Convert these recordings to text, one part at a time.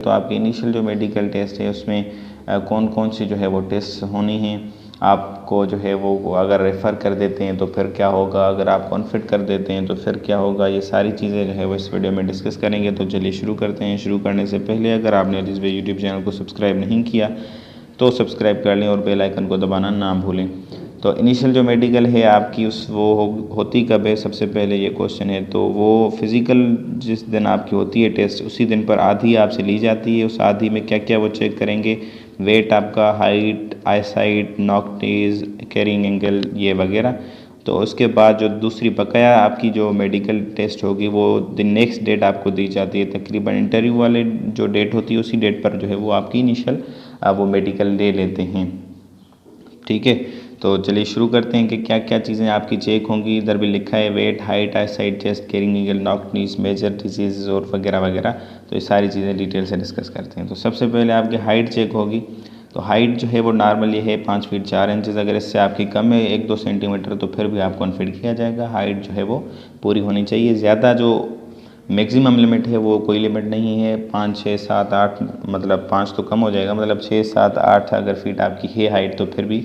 तो आपके इनिशियल जो मेडिकल टेस्ट है उसमें कौन कौन सी जो है वो टेस्ट होनी है, आपको जो है वो अगर रेफ़र कर देते हैं तो फिर क्या होगा, अगर आप कॉन्फिट कर देते हैं तो फिर क्या होगा, ये सारी चीज़ें जो है वो इस वीडियो में डिस्कस करेंगे। तो चलिए शुरू करते हैं। शुरू करने से पहले अगर आपने इस यूट्यूब चैनल को सब्सक्राइब नहीं किया तो सब्सक्राइब कर लें और बेल आइकन को दबाना ना भूलें। तो इनिशियल जो मेडिकल है आपकी होती कब है, सबसे पहले ये क्वेश्चन है। तो वो फ़िज़िकल जिस दिन आपकी होती है टेस्ट, उसी दिन पर आधी आपसे ली जाती है। उस आधी में क्या क्या वो चेक करेंगे, वेट आपका, हाइट, आईसाइट, नॉक नीज, कैरिंग एंगल, ये वगैरह। तो उसके बाद जो दूसरी बकाया आपकी जो मेडिकल टेस्ट होगी वो दिन नेक्स्ट डेट आपको दी जाती है। तकरीबन इंटरव्यू वाले जो डेट होती है उसी डेट पर जो है वो आपकी इनिशियल वो मेडिकल ले लेते हैं। ठीक है, तो चलिए शुरू करते हैं कि क्या क्या चीज़ें आपकी चेक होंगी। इधर भी लिखा है weight, height, eyesight, chest, carrying angle, knock knees, major disease और वगैरह वगैरह। तो ये सारी चीज़ें डिटेल से डिस्कस करते हैं। तो सबसे पहले आपकी हाइट चेक होगी। तो हाइट जो है वो नॉर्मली है 5 फीट 4 इंचज़। अगर इससे आपकी कम है 1-2 सेंटीमीटर तो फिर भी आपको अनफिट किया जाएगा। हाइट जो है वो पूरी होनी चाहिए। ज़्यादा जो मैक्सिमम लिमिट है वो कोई लिमिट नहीं है। 5, 6, 7, 8, मतलब 5 तो कम हो जाएगा, मतलब 6, 7, 8 अगर फीट आपकी है हाइट तो फिर भी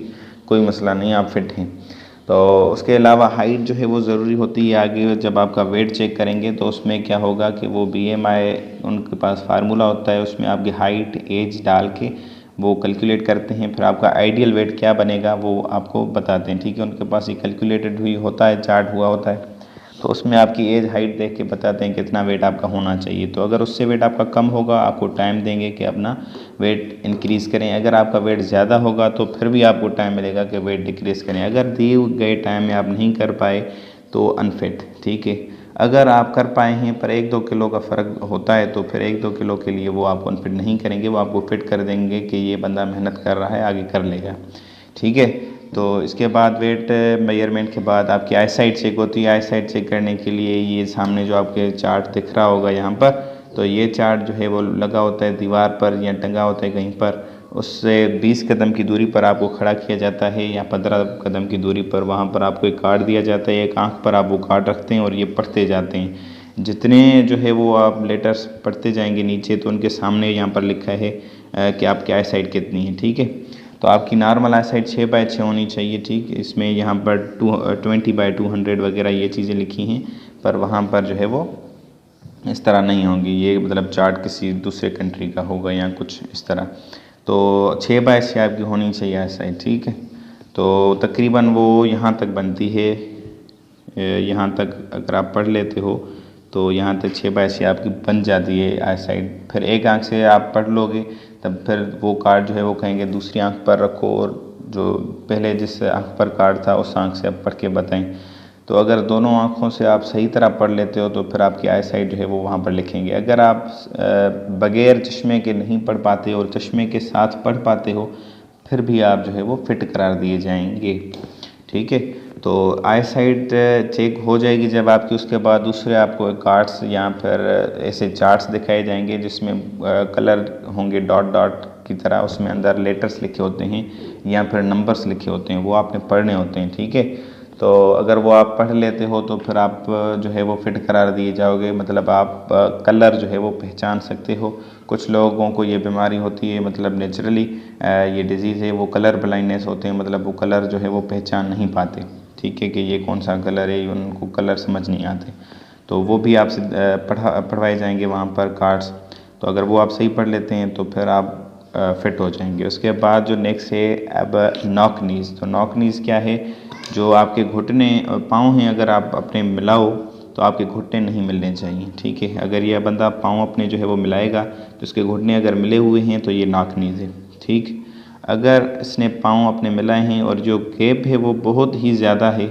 कोई मसला नहीं, आप फिट हैं। तो उसके अलावा हाइट जो है वो ज़रूरी होती है। आगे जब आपका वेट चेक करेंगे तो उसमें क्या होगा कि वो BMI उनके पास फार्मूला होता है, उसमें आपकी हाइट एज डाल के वो कैलकुलेट करते हैं। फिर आपका आइडियल वेट क्या बनेगा वो आपको बताते हैं। ठीक है, उनके पास ये कैलकुलेटेड हुई होता है, चार्ट हुआ होता है। तो उसमें आपकी एज हाइट देख के बताते हैं कितना वेट आपका होना चाहिए। तो अगर उससे वेट आपका कम होगा आपको टाइम देंगे कि अपना वेट इंक्रीज़ करें। अगर आपका वेट ज़्यादा होगा तो फिर भी आपको टाइम मिलेगा कि वेट डिक्रीज़ करें। अगर दिए गए टाइम में आप नहीं कर पाए तो अनफिट। ठीक है, अगर आप कर पाए हैं पर 1-2 किलो का फ़र्क होता है तो फिर 1-2 किलो के लिए वो आपको अनफिट नहीं करेंगे, वो आपको फिट कर देंगे कि ये बंदा मेहनत कर रहा है, आगे कर लेगा। ठीक है, तो इसके बाद वेट मेजरमेंट के बाद आपकी आईसाइट चेक होती है। आईसाइट चेक करने के लिए ये सामने जो आपके चार्ट दिख रहा होगा यहाँ पर, तो ये चार्ट जो है वो लगा होता है दीवार पर या टंगा होता है कहीं पर। उससे 20 कदम की दूरी पर आपको खड़ा किया जाता है या 15 कदम की दूरी पर। वहाँ पर आपको एक कार्ड दिया जाता है, एक आँख पर आप वो कार्ड रखते हैं और ये पढ़ते जाते हैं। जितने जो है वो आप लेटर्स पढ़ते जाएंगे नीचे तो उनके सामने यहाँ पर लिखा है कि आपकी आईसाइट कितनी है। ठीक है, तो आपकी नॉर्मल आईसाइट 6/6 होनी चाहिए। ठीक, इसमें यहाँ पर 20/200 वगैरह ये चीज़ें लिखी हैं, पर वहाँ पर जो है वो इस तरह नहीं होंगी। ये मतलब चार्ट किसी दूसरे कंट्री का होगा या कुछ इस तरह। तो 6/6 आपकी होनी चाहिए आईसाइट। ठीक है, तो तकरीबन वो यहाँ तक बनती है। यहाँ तक अगर आप पढ़ लेते हो तो यहाँ तक 6/6 आपकी बन जाती है आईसाइट। फिर एक आँख से आप पढ़ लोगे तब फिर वो कार्ड जो है वो कहेंगे दूसरी आँख पर रखो और जो पहले जिस आँख पर कार्ड था उस आँख से आप पढ़ के बताएं। तो अगर दोनों आँखों से आप सही तरह पढ़ लेते हो तो फिर आपकी आईसाइट जो है वो वहाँ पर लिखेंगे। अगर आप बग़ैर चश्मे के नहीं पढ़ पाते और चश्मे के साथ पढ़ पाते हो फिर भी आप जो है वो फिट करार दिए जाएंगे। ठीक है, तो आईसाइट चेक हो जाएगी जब आपकी। उसके बाद दूसरे आपको कार्ड्स या फिर ऐसे चार्ट्स दिखाए जाएंगे जिसमें कलर होंगे डॉट डॉट की तरह, उसमें अंदर लेटर्स लिखे होते हैं या फिर नंबर्स लिखे होते हैं, वो आपने पढ़ने होते हैं। ठीक है, तो अगर वो आप पढ़ लेते हो तो फिर आप जो है वो फिट करार दिए जाओगे। मतलब आप कलर जो है वो पहचान सकते हो। कुछ लोगों को ये बीमारी होती है, मतलब नेचुरली ये डिज़ीज़ है, वो कलर ब्लाइंडनेस होते हैं, मतलब वो कलर जो है वो पहचान नहीं पाते। ठीक है, कि ये कौन सा कलर है, उनको कलर समझ नहीं आते, तो वो भी आपसे पढ़वाए जाएंगे वहाँ पर कार्ड्स। तो अगर वो आप सही पढ़ लेते हैं तो फिर आप फिट हो जाएंगे। उसके बाद जो नेक्स्ट है अब नॉक नीज़। तो नॉक नीज़ क्या है, जो आपके घुटने पाँव हैं अगर आप अपने मिलाओ तो आपके घुटने नहीं मिलने चाहिए। ठीक है, अगर यह बंदा पाँव अपने जो है वो मिलाएगा तो उसके घुटने अगर मिले हुए हैं तो ये नॉक नीज़ है। ठीक, अगर इसने पाँव अपने मिलाए हैं और जो गैप है वो बहुत ही ज़्यादा है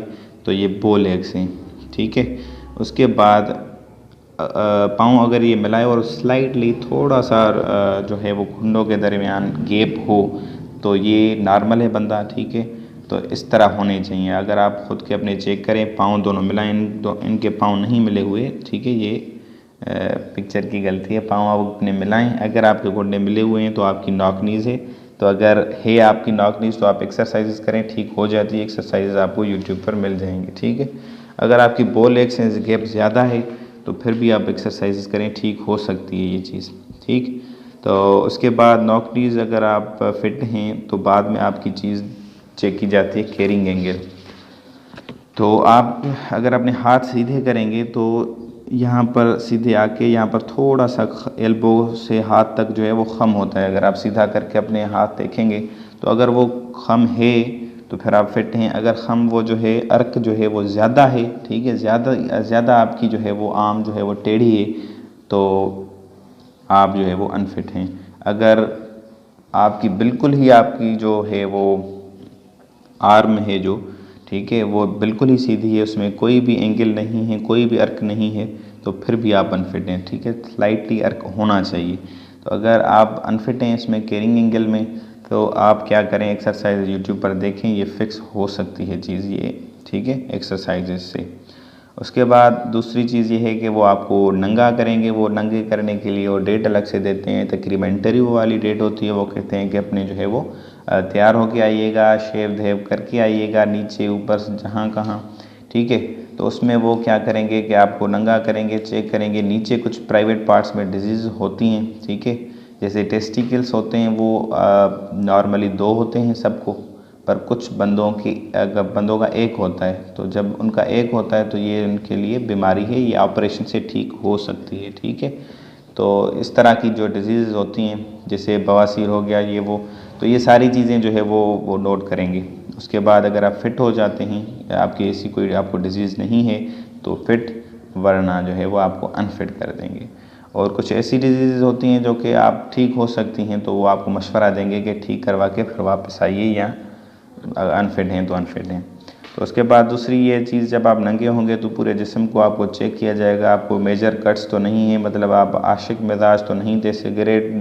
तो ये बो लेग्स हैं। ठीक है, उसके बाद पाँव अगर ये मिलाए और स्लाइटली थोड़ा सा जो है वो घुटनों के दरमियान गैप हो तो ये नॉर्मल है बंदा। ठीक है, तो इस तरह होने चाहिए। अगर आप ख़ुद के अपने चेक करें, पाँव दोनों मिलाएं, इनके पाँव नहीं मिले हुए। ठीक है, ये पिक्चर की गलती है, पाँव आप अपने मिलाएं। अगर आपके घुटने मिले हुए हैं तो आपकी नॉक नीज़ है। तो अगर है आपकी नॉक नीज़ तो आप एक्सरसाइजेस करें, ठीक हो जाती है। एक्सरसाइजेस आपको यूट्यूब पर मिल जाएंगे। ठीक है, अगर आपकी बो लेग्स हैं, गैप ज़्यादा है तो फिर भी आप एक्सरसाइजेस करें, ठीक हो सकती है ये चीज़। ठीक, तो उसके बाद नॉक नीज़ अगर आप फिट हैं तो बाद में आपकी चीज़ चेक की जाती है कैरिंग एंगल। तो आप अगर अपने हाथ सीधे करेंगे तो यहाँ पर सीधे आके यहाँ पर थोड़ा सा एल्बो से हाथ तक जो है वो खम होता है। अगर आप सीधा करके अपने हाथ देखेंगे तो अगर वो खम है तो फिर आप फिट हैं। अगर खम वो जो है अर्क जो है वो ज़्यादा है, ठीक है, ज़्यादा आपकी जो है वो आर्म जो है वो टेढ़ी है तो आप जो है वो अनफिट हैं। अगर आपकी बिल्कुल ही आपकी जो है वो आर्म है जो, ठीक है, वो बिल्कुल ही सीधी है, उसमें कोई भी एंगल नहीं है, कोई भी अर्क नहीं है, तो फिर भी आप अनफिट हैं, ठीक है। स्लाइटली अर्क होना चाहिए। तो अगर आप अनफिट हैं इसमें कैरिंग एंगल में तो आप क्या करें, एक्सरसाइज यूट्यूब पर देखें, ये फिक्स हो सकती है चीज़ ये, ठीक है, एक्सरसाइजेज से। उसके बाद दूसरी चीज़ ये है कि वो आपको नंगा करेंगे। वो नंगे करने के लिए वो डेट अलग से देते हैं, तकरीबन इंटरव्यू वाली डेट होती है। वो कहते हैं कि अपने जो है वो तैयार होके आइएगा, शेव धेव करके आइएगा, नीचे ऊपर से जहाँ कहाँ, ठीक है। तो उसमें वो क्या करेंगे कि आपको नंगा करेंगे, चेक करेंगे। नीचे कुछ प्राइवेट पार्ट्स में डिजीज़ होती हैं, ठीक है, जैसे टेस्टिकल्स होते हैं वो नॉर्मली 2 होते हैं सबको, पर कुछ बंदों का एक होता है। तो जब उनका एक होता है तो ये उनके लिए बीमारी है, ये ऑपरेशन से ठीक हो सकती है, ठीक है। तो इस तरह की जो डिजीज़ होती हैं जैसे बवासीर हो गया ये वो, तो ये सारी चीज़ें जो है वो नोट करेंगे। उसके बाद अगर आप फिट हो जाते हैं, आपकी ऐसी कोई आपको डिजीज़ नहीं है तो फिट, वरना जो है वो आपको अनफिट कर देंगे। और कुछ ऐसी डिजीज़ होती हैं जो कि आप ठीक हो सकती हैं तो वो आपको मशवरा देंगे कि ठीक करवा के फिर वापस आइए, या अनफिट हैं तो अनफिट हैं। तो उसके बाद दूसरी ये चीज़, जब आप नंगे होंगे तो पूरे जिस्म को आपको चेक किया जाएगा। आपको मेजर कट्स तो नहीं है, मतलब आप आशिक मिजाज तो नहीं थे, सिगरेट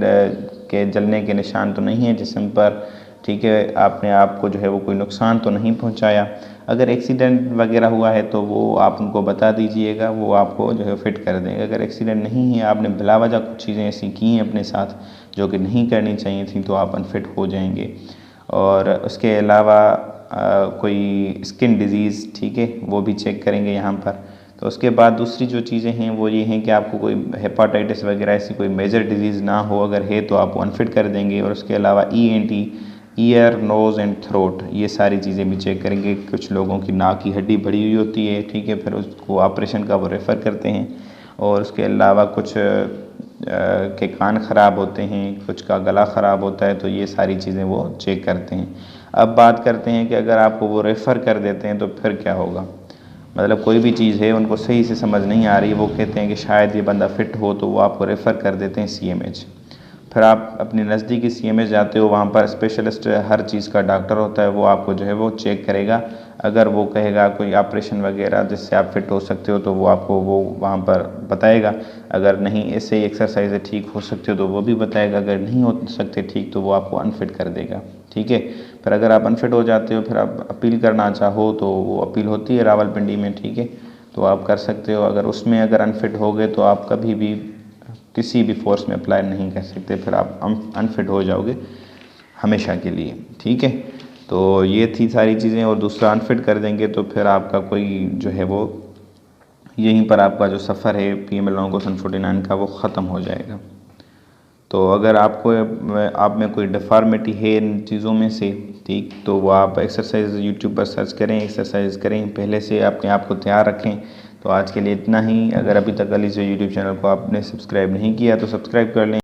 के जलने के निशान तो नहीं है जिस्म पर, ठीक है, आपने आपको जो है वो कोई नुकसान तो नहीं पहुंचाया। अगर एक्सीडेंट वगैरह हुआ है तो वो आप उनको बता दीजिएगा, वो आपको जो है फिट कर देंगे। अगर एक्सीडेंट नहीं है, आपने बिला वजह कुछ चीज़ें ऐसी की हैं अपने साथ जो कि नहीं करनी चाहिए थी, तो आप अनफिट हो जाएंगे। और उसके अलावा कोई स्किन डिज़ीज़, ठीक है, वो भी चेक करेंगे यहाँ पर। तो उसके बाद दूसरी जो चीज़ें हैं वो ये हैं कि आपको कोई हेपाटाइटिस वगैरह ऐसी कोई मेजर डिज़ीज़ ना हो, अगर है तो आपको अनफिट कर देंगे। और उसके अलावा ENT, ear, nose and throat, ये सारी चीज़ें भी चेक करेंगे। कुछ लोगों की नाक की हड्डी बढ़ी हुई होती है, ठीक है, फिर उसको ऑपरेशन का वो रेफ़र करते हैं। और उसके अलावा कुछ के कान ख़राब होते हैं, कुछ का गला ख़राब होता है, तो ये सारी चीज़ें वो चेक करते हैं। अब बात करते हैं कि अगर आपको वो रेफ़र कर देते हैं तो फिर क्या होगा। मतलब कोई भी चीज़ है उनको सही से समझ नहीं आ रही, वो कहते हैं कि शायद ये बंदा फ़िट हो, तो वो आपको रेफ़र कर देते हैं CMH। फिर आप अपने नज़दीकी CMH जाते हो, वहाँ पर स्पेशलिस्ट हर चीज़ का डॉक्टर होता है, वो आपको जो है वो चेक करेगा। अगर वो कहेगा कोई ऑपरेशन वगैरह जिससे आप फिट हो सकते हो तो वो आपको वो वहाँ पर बताएगा। अगर नहीं, ऐसे ही एक्सरसाइज से ठीक हो सकते हो तो वो भी बताएगा। अगर नहीं हो सकते ठीक तो वो आपको अनफिट कर देगा, ठीक है। फिर अगर आप अनफिट हो जाते हो, फिर आप अपील करना चाहो तो वो अपील होती है रावलपिंडी में, ठीक है, तो आप कर सकते हो। अगर उसमें अगर अनफिट हो गए तो आप कभी भी किसी भी फोर्स में अप्लाई नहीं कर सकते, फिर आप अनफिट हो जाओगे हमेशा के लिए, ठीक है। तो ये थी सारी चीज़ें। और दूसरा, अनफिट कर देंगे तो फिर आपका कोई जो है वो यहीं पर आपका जो सफ़र है PML लॉन्ग क्वेश्चन 49 का वो ख़त्म हो जाएगा। तो अगर आपको आप में कोई डिफ़ॉर्मिटी है इन चीज़ों में से, ठीक, तो वो आप एक्सरसाइज यूट्यूब पर सर्च करें, एक्सरसाइज करें, पहले से अपने आप को तैयार रखें। तो आज के लिए इतना ही। अगर अभी तक अली से यूट्यूब चैनल को आपने सब्सक्राइब नहीं किया तो सब्सक्राइब कर लें।